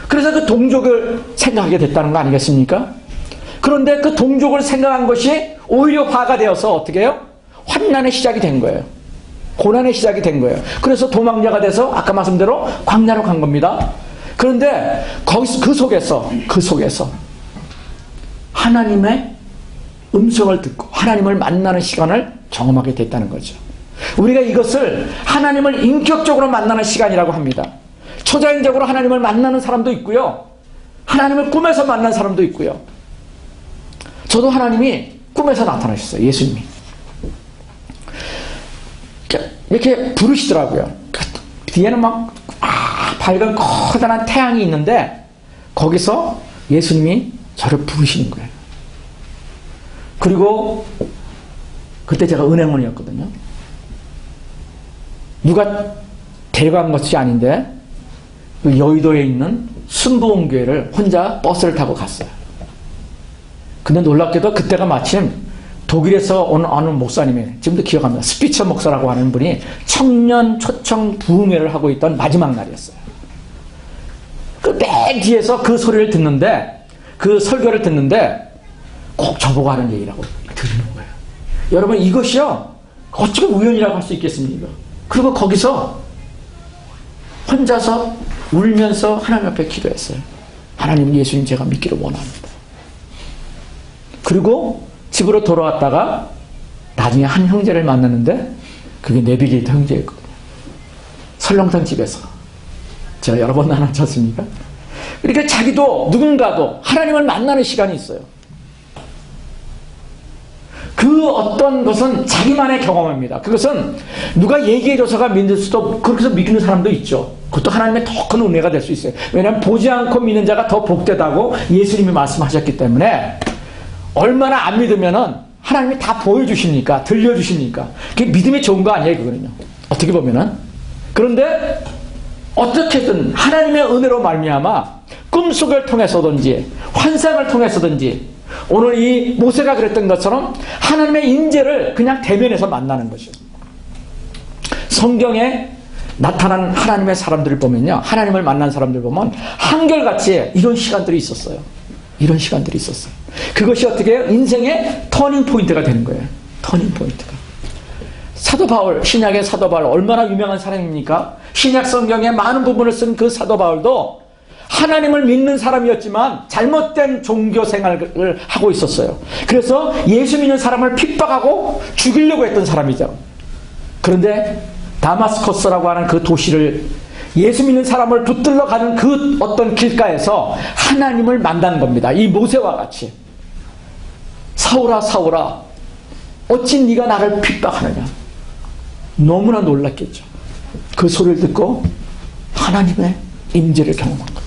그래서 그 동족을 생각하게 됐다는 거 아니겠습니까? 그런데 그 동족을 생각한 것이 오히려 화가 되어서 어떻게 해요? 환난의 시작이 된 거예요. 고난의 시작이 된 거예요. 그래서 도망자가 돼서 아까 말씀대로 광야로 간 겁니다. 그런데 거기서 그 속에서 하나님의 음성을 듣고 하나님을 만나는 시간을 경험하게 됐다는 거죠. 우리가 이것을 하나님을 인격적으로 만나는 시간이라고 합니다. 초자연적으로 하나님을 만나는 사람도 있고요, 하나님을 꿈에서 만난 사람도 있고요. 저도 하나님이 꿈에서 나타나셨어요. 예수님이 이렇게 부르시더라고요. 뒤에는 막 밝은 커다란 태양이 있는데 거기서 예수님이 저를 부르시는 거예요. 그리고 그때 제가 은행원이었거든요. 누가 데려간 것이 아닌데 그 여의도에 있는 순부원교회를 혼자 버스를 타고 갔어요. 근데 놀랍게도 그때가 마침 독일에서 온 어느 목사님이, 지금도 기억합니다. 스피처 목사라고 하는 분이 청년 초청 부흥회를 하고 있던 마지막 날이었어요. 그 맨 뒤에서 그 소리를 듣는데, 그 설교를 듣는데 꼭 저보고 하는 얘기라고 들리는 거예요. 여러분, 이것이요 어떻게 우연이라고 할 수 있겠습니까? 그리고 거기서 혼자서 울면서 하나님 앞에 기도했어요. 하나님, 예수님 제가 믿기를 원합니다. 그리고 집으로 돌아왔다가 나중에 한 형제를 만났는데 그게 네비게이터 형제였거든요. 설렁탕 집에서 제가 여러 번 나눠줬습니까? 그러니까 자기도 누군가도 하나님을 만나는 시간이 있어요. 그 어떤 것은 자기만의 경험입니다. 그것은 누가 얘기해줘서가 믿을 수도, 그렇게 해서 믿는 사람도 있죠. 그것도 하나님의 더 큰 은혜가 될 수 있어요. 왜냐하면 보지 않고 믿는 자가 더 복되다고 예수님이 말씀하셨기 때문에, 얼마나 안 믿으면은 하나님이 다 보여주십니까? 들려주십니까? 그게 믿음이 좋은 거 아니에요, 그거는요. 어떻게 보면은. 그런데 어떻게든 하나님의 은혜로 말미암아 꿈속을 통해서든지 환상을 통해서든지 오늘 이 모세가 그랬던 것처럼 하나님의 인재를 그냥 대면에서 만나는 거죠. 성경에 나타난 하나님의 사람들을 보면요, 하나님을 만난 사람들 보면 한결같이 이런 시간들이 있었어요. 이런 시간들이 있었어요. 그것이 어떻게 해요? 인생의 터닝 포인트가 되는 거예요. 터닝 포인트가. 사도 바울, 신약의 사도 바울 얼마나 유명한 사람입니까? 신약 성경에 많은 부분을 쓴 그 사도 바울도 하나님을 믿는 사람이었지만 잘못된 종교 생활을 하고 있었어요. 그래서 예수 믿는 사람을 핍박하고 죽이려고 했던 사람이죠. 그런데 다마스커스라고 하는 그 도시를 예수 믿는 사람을 붙들러 가는 그 어떤 길가에서 하나님을 만난 겁니다. 이 모세와 같이. 사울아 사울아 어찌 네가 나를 핍박하느냐. 너무나 놀랐겠죠. 그 소리를 듣고 하나님의 임재를 경험한 거예요.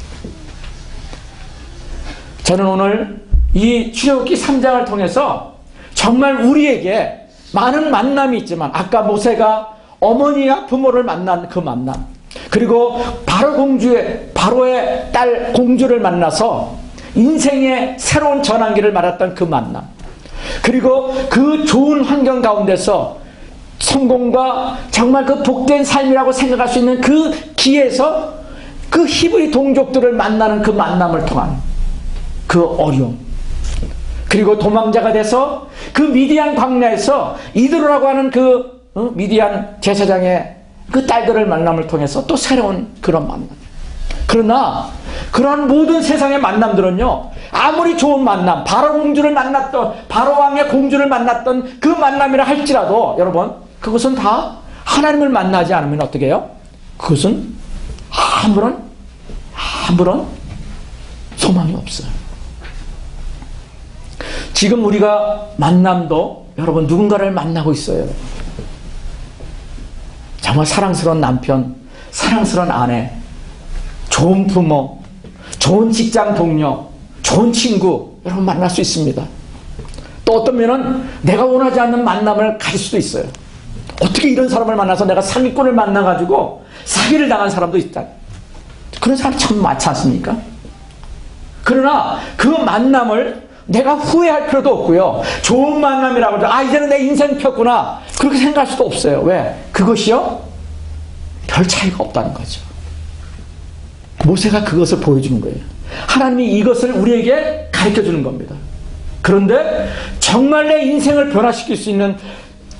저는 오늘 이 출애굽기 3장을 통해서 정말 우리에게 많은 만남이 있지만 아까 모세가 어머니와 부모를 만난 그 만남, 그리고 바로의 딸 공주를 만나서 인생의 새로운 전환기를 말했던 그 만남, 그리고 그 좋은 환경 가운데서 성공과 정말 그 복된 삶이라고 생각할 수 있는 그 기에서 그 히브리 동족들을 만나는 그 만남을 통한 그 어려움, 그리고 도망자가 돼서 그 미디안 광야에서 이드로라고 하는 그 미디안 제사장의 그 딸들을 만남을 통해서 또 새로운 그런 만남. 그러나 그런 모든 세상의 만남들은요, 아무리 좋은 만남, 바로 공주를 만났던, 바로 왕의 공주를 만났던 그 만남이라 할지라도 여러분, 그것은 다 하나님을 만나지 않으면 어떻게 해요? 그것은 아무런 소망이 없어요. 지금 우리가 만남도 여러분 누군가를 만나고 있어요. 정말 사랑스러운 남편, 사랑스러운 아내, 좋은 부모, 좋은 직장 동료, 좋은 친구 여러분 만날 수 있습니다. 또 어떤 면은 내가 원하지 않는 만남을 가질 수도 있어요. 어떻게 이런 사람을 만나서 내가 사기꾼을 만나가지고 사기를 당한 사람도 있다. 그런 사람 참 많지 않습니까? 그러나 그 만남을 내가 후회할 필요도 없고요. 좋은 만남이라고 해서 이제는 내 인생 폈구나 그렇게 생각할 수도 없어요. 왜? 그것이요? 별 차이가 없다는 거죠. 모세가 그것을 보여주는 거예요. 하나님이 이것을 우리에게 가르쳐주는 겁니다. 그런데 정말 내 인생을 변화시킬 수 있는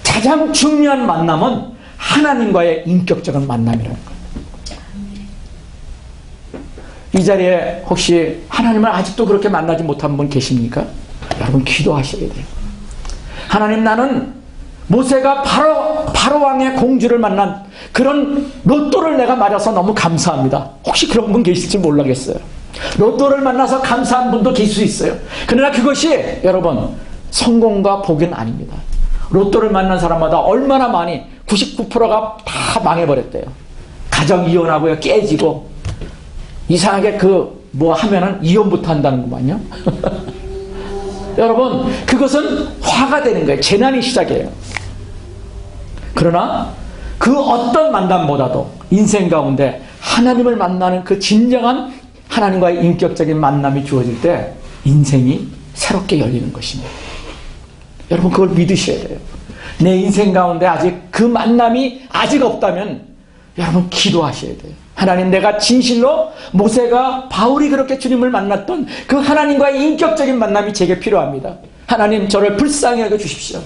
가장 중요한 만남은 하나님과의 인격적인 만남이라는 거예요. 이 자리에 혹시 하나님을 아직도 그렇게 만나지 못한 분 계십니까? 여러분 기도하셔야 돼요. 하나님, 나는 모세가 바로 왕의 공주를 만난 그런 로또를 내가 맞아서 너무 감사합니다. 혹시 그런 분 계실지 모르겠어요. 로또를 만나서 감사한 분도 계실 수 있어요. 그러나 그것이 여러분 성공과 복은 아닙니다. 로또를 만난 사람마다 얼마나 많이 99%가 다 망해버렸대요. 가정 이혼하고요, 깨지고 이상하게 뭐 하면은 이혼부터 한다는구만요. 여러분 그것은 화가 되는 거예요. 재난이 시작이에요. 그러나 그 어떤 만남보다도 인생 가운데 하나님을 만나는 그 진정한 하나님과의 인격적인 만남이 주어질 때 인생이 새롭게 열리는 것입니다. 여러분 그걸 믿으셔야 돼요. 내 인생 가운데 아직 그 만남이 아직 없다면 여러분 기도하셔야 돼요. 하나님, 내가 진실로 모세가 바울이 그렇게 주님을 만났던 그 하나님과의 인격적인 만남이 제게 필요합니다. 하나님, 저를 불쌍히 여겨 주십시오.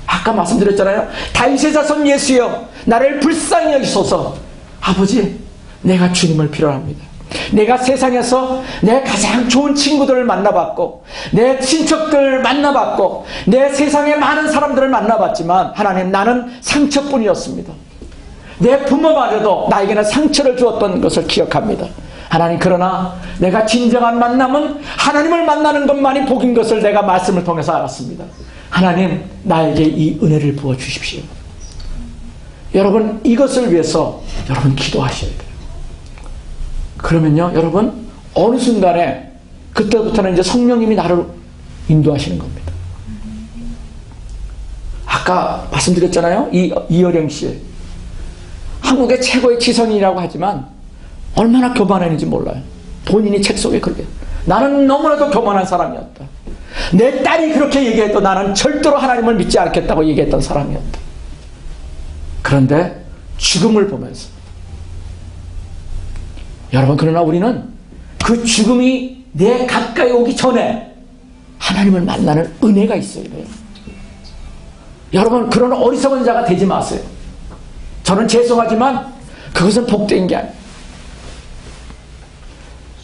아까 말씀드렸잖아요. 다윗의 자손 예수여, 나를 불쌍히 여기소서. 아버지, 내가 주님을 필요합니다. 내가 세상에서 내 가장 좋은 친구들을 만나봤고 내 친척들 만나봤고 내 세상에 많은 사람들을 만나봤지만 하나님, 나는 상처뿐이었습니다. 내 부모마저도 나에게는 상처를 주었던 것을 기억합니다. 하나님, 그러나 내가 진정한 만남은 하나님을 만나는 것만이 복인 것을 내가 말씀을 통해서 알았습니다. 하나님, 나에게 이 은혜를 부어주십시오. 여러분 이것을 위해서 여러분 기도하셔야 돼요. 그러면요 여러분 어느 순간에 그때부터는 이제 성령님이 나를 인도하시는 겁니다. 아까 말씀드렸잖아요. 이어령 씨. 한국의 최고의 지성인이라고 하지만 얼마나 교만했는지 몰라요. 본인이 책 속에 그렇게. 나는 너무나도 교만한 사람이었다. 내 딸이 그렇게 얘기해도 나는 절대로 하나님을 믿지 않겠다고 얘기했던 사람이었다. 그런데 죽음을 보면서 여러분, 그러나 우리는 그 죽음이 내 가까이 오기 전에 하나님을 만나는 은혜가 있어야 돼요. 여러분, 그런 어리석은 자가 되지 마세요. 저는 죄송하지만 그것은 복된 게 아니에요.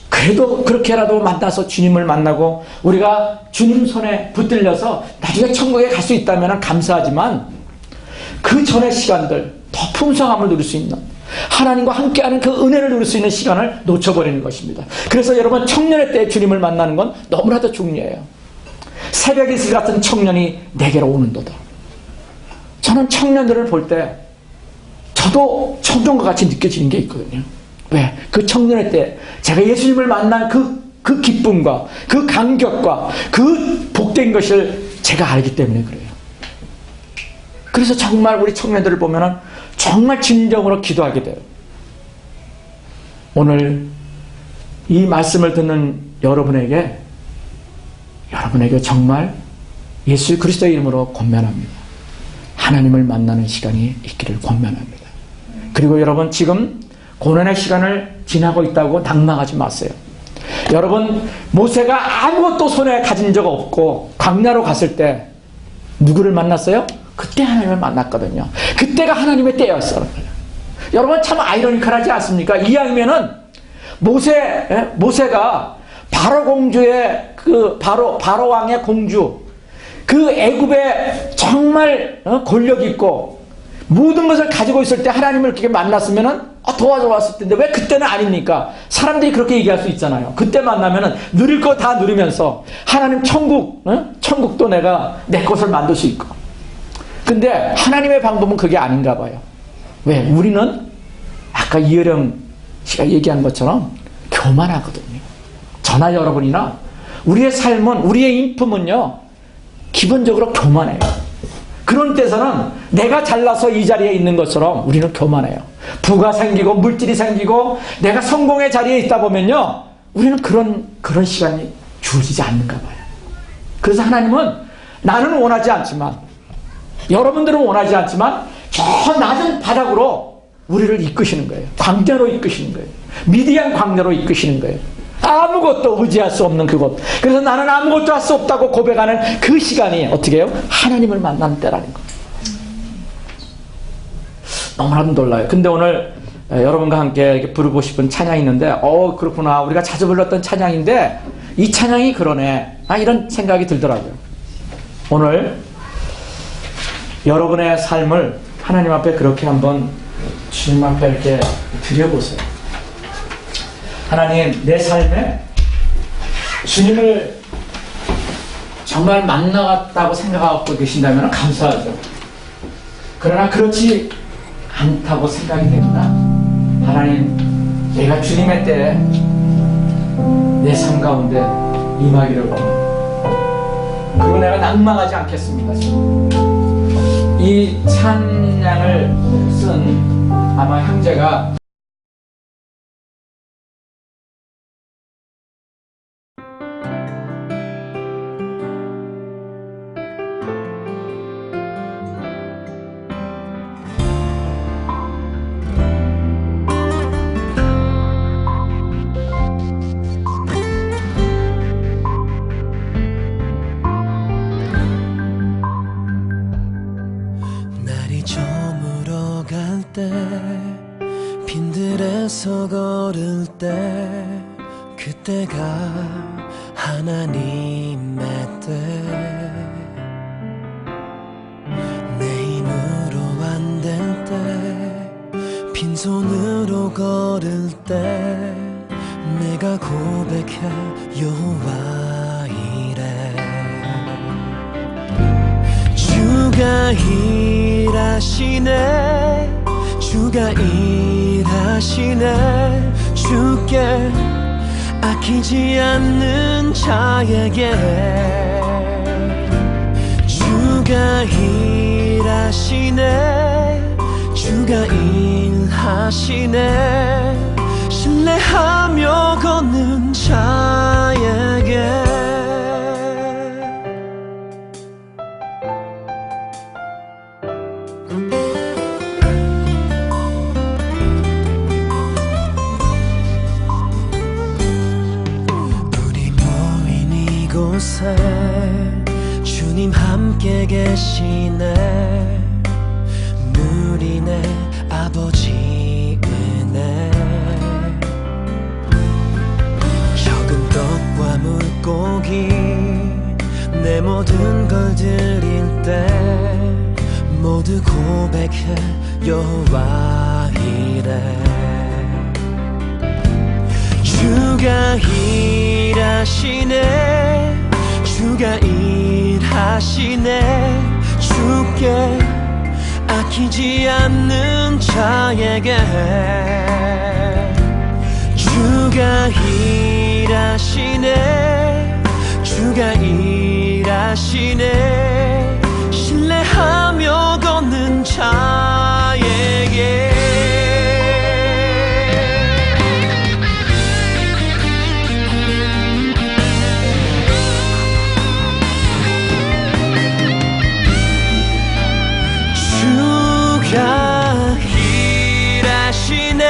그래도 그렇게라도 만나서 주님을 만나고 우리가 주님 손에 붙들려서 나중에 천국에 갈 수 있다면 감사하지만 그 전의 시간들, 더 풍성함을 누릴 수 있는, 하나님과 함께하는 그 은혜를 누릴 수 있는 시간을 놓쳐버리는 것입니다. 그래서 여러분, 청년의 때에 주님을 만나는 건 너무나도 중요해요. 새벽 이슬 같은 청년이 내게로 오는도다. 저는 청년들을 볼 때 저도 청년과 같이 느껴지는 게 있거든요. 왜? 그 청년의 때 제가 예수님을 만난 그 기쁨과 그 감격과 그 복된 것을 제가 알기 때문에 그래요. 그래서 정말 우리 청년들을 보면은 정말 진정으로 기도하게 돼요. 오늘 이 말씀을 듣는 여러분에게 정말 예수 그리스도의 이름으로 권면합니다. 하나님을 만나는 시간이 있기를 권면합니다. 그리고 여러분, 지금 고난의 시간을 지나고 있다고 낙망하지 마세요. 여러분, 모세가 아무것도 손에 가진 적 없고 광야로 갔을 때 누구를 만났어요? 그때 하나님을 만났거든요. 그때가 하나님의 때였어요. 여러분, 참 아이러니컬하지 않습니까? 이왕이면은 모세가 바로 공주의 바로 왕의 공주, 그 애굽에 정말 권력 있고 모든 것을 가지고 있을 때 하나님을 그렇게 만났으면은 도와줬을 텐데 왜 그때는 아닙니까? 사람들이 그렇게 얘기할 수 있잖아요. 그때 만나면은 누릴 거 다 누리면서 하나님 천국도 내가 내 것을 만들 수 있고. 근데 하나님의 방법은 그게 아닌가 봐요. 왜? 우리는 아까 이어령 씨가 얘기한 것처럼 교만하거든요. 저나 여러분이나 우리의 삶은, 우리의 인품은요, 기본적으로 교만해요. 그런 때서는 내가 잘나서 이 자리에 있는 것처럼 우리는 교만해요. 부가 생기고 물질이 생기고 내가 성공의 자리에 있다 보면요, 우리는 그런 시간이 주어지지 않는가 봐요. 그래서 하나님은 나는 원하지 않지만, 여러분들은 원하지 않지만 저 낮은 바닥으로 우리를 이끄시는 거예요. 광야로 이끄시는 거예요. 미디안 광야로 이끄시는 거예요. 아무것도 의지할 수 없는 그곳. 그래서 나는 아무것도 할 수 없다고 고백하는 그 시간이 어떻게 해요? 하나님을 만나는 때라는 거예요. 너무나도 놀라요. 근데 오늘 여러분과 함께 이렇게 부르고 싶은 찬양이 있는데, 그렇구나, 우리가 자주 불렀던 찬양인데 이 찬양이 그러네, 이런 생각이 들더라고요. 오늘 여러분의 삶을 하나님 앞에 그렇게 한번 주님 앞에 이렇게 드려보세요. 하나님, 내 삶에 주님을 정말 만나갔다고 생각하고 계신다면 감사하죠. 그러나 그렇지 않다고 생각이 됩니다. 하나님, 내가 주님의 때에 내 삶 가운데 임하기를 원합니다. 그리고 내가 낙망하지 않겠습니다. 이 찬양을 쓴 아마 형제가 빈들에서 걸을 때 그때가 하나님의 때 내 힘으로 안 될 때 빈손으로 걸을 때 내가 고백해 여호와 이래 주가 일하시네 주가 일하시네 주께 아끼지 않는 자에게 주가 일하시네 일하시네 주가 일하시네 신뢰하며 걷는 자에게 우리 모인 이곳에 주님 함께 계시네 누리네 아버지 은혜 적은 떡과 물고기 내 모든 걸 드릴 때 모두 고백해 여호와 이래 주가 일하시네 주가 일하시네 주께 아끼지 않는 자에게 주가 일하시네 주가 일하시네 신뢰하며 걷는 자에게 주가 일하시네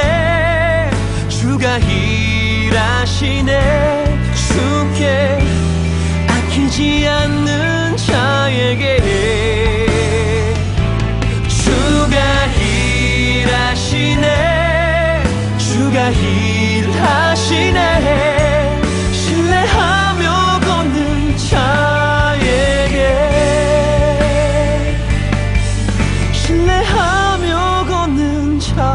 주가 일하시네 주께 아끼지 않는 자에게 주가 일하시네 주가 일하시네 신뢰하며 걷는 자에게 신뢰하며 걷는 자에게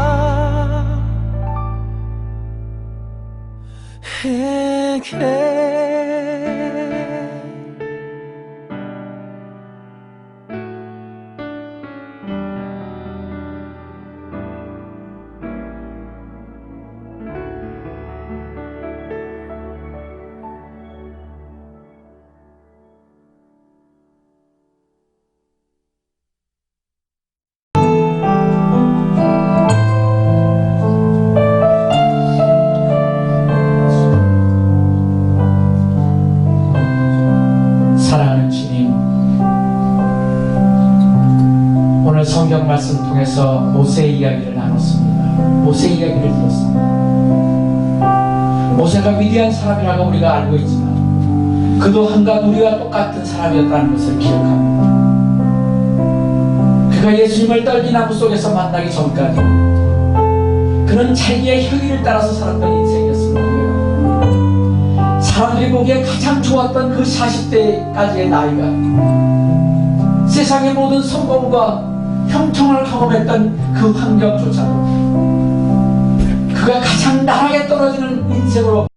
성경 말씀 통해서 모세 이야기를 나눴습니다. 모세 이야기를 들었습니다. 모세가 위대한 사람이라고 우리가 알고 있지만 그도 한갓 우리와 똑같은 사람이었다는 것을 기억합니다. 그가 예수님을 떨기나무 속에서 만나기 전까지 그는 자기의 형의를 따라서 살았던 인생이었습니다. 사람들이 보기에 가장 좋았던 그 40대까지의 나이가 세상의 모든 성공과 형통을 경험했던 그 환경조차도 그가 가장 나락에 떨어지는 인생으로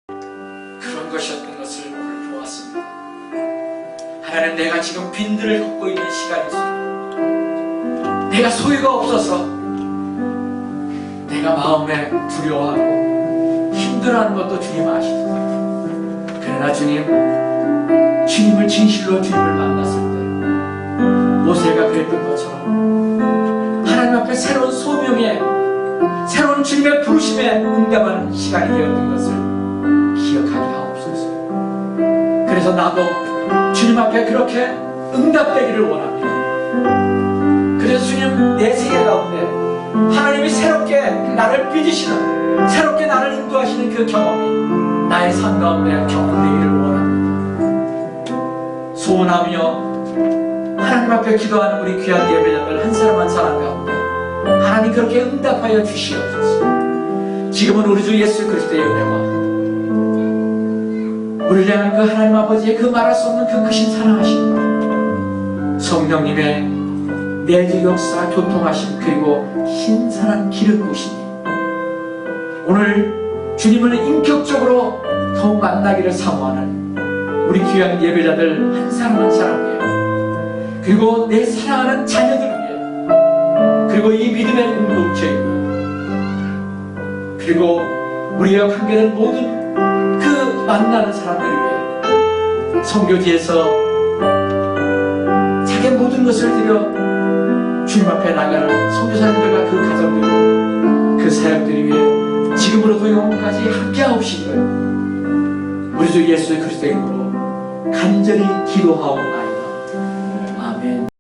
그런 것이었던 것을 오늘 보았습니다. 하나님, 내가 지금 빈들을 걷고 있는 시간이었습니다. 내가 소유가 없어서 내가 마음에 두려워하고 힘들어하는 것도 주님 아시죠. 그러나 주님을 진실로 주님을 만났을 때 모세가 그랬던 것처럼 하나님 앞에 새로운 소명에 새로운 주님의 부르심에 응답하는 시간이 되었던 것을 기억하게 하옵소서. 그래서 나도 주님 앞에 그렇게 응답되기를 원합니다. 그래서 주님, 내 생애 가운데 하나님이 새롭게 나를 빚으시는, 새롭게 나를 인도하시는 그 경험이 나의 삶 가운데 경험되기를 원합니다. 소원하며 하나님 앞에 기도하는 우리 귀한 예배자들 한 사람 한 사람 가운데 하나님 그렇게 응답하여 주시옵소서. 지금은 우리 주 예수 그리스도의 은혜와 우리를 향한 그 하나님 아버지의 그 말할 수 없는 그 크신 사랑하심과 성령님의 내주 역사 교통하심, 그리고 신선한 기름 부으심이 오늘 주님을 인격적으로 더욱 만나기를 사모하는 우리 귀한 예배자들 한 사람 한 사람 위해, 그리고 내 사랑하는 자녀들 위해, 그리고 이 믿음의 공동체 위해, 그리고 우리와 관계된 모든 그 만나는 사람들 위해 선교지에서 자기 모든 것을 드려 주님 앞에 나가는 선교사님들과 그 가정들, 그 사역들이 위해 지금으로도 영원까지 함께하옵시기를 우리 주 예수 그리스도의 이름으로 간절히 기도하옵나이다.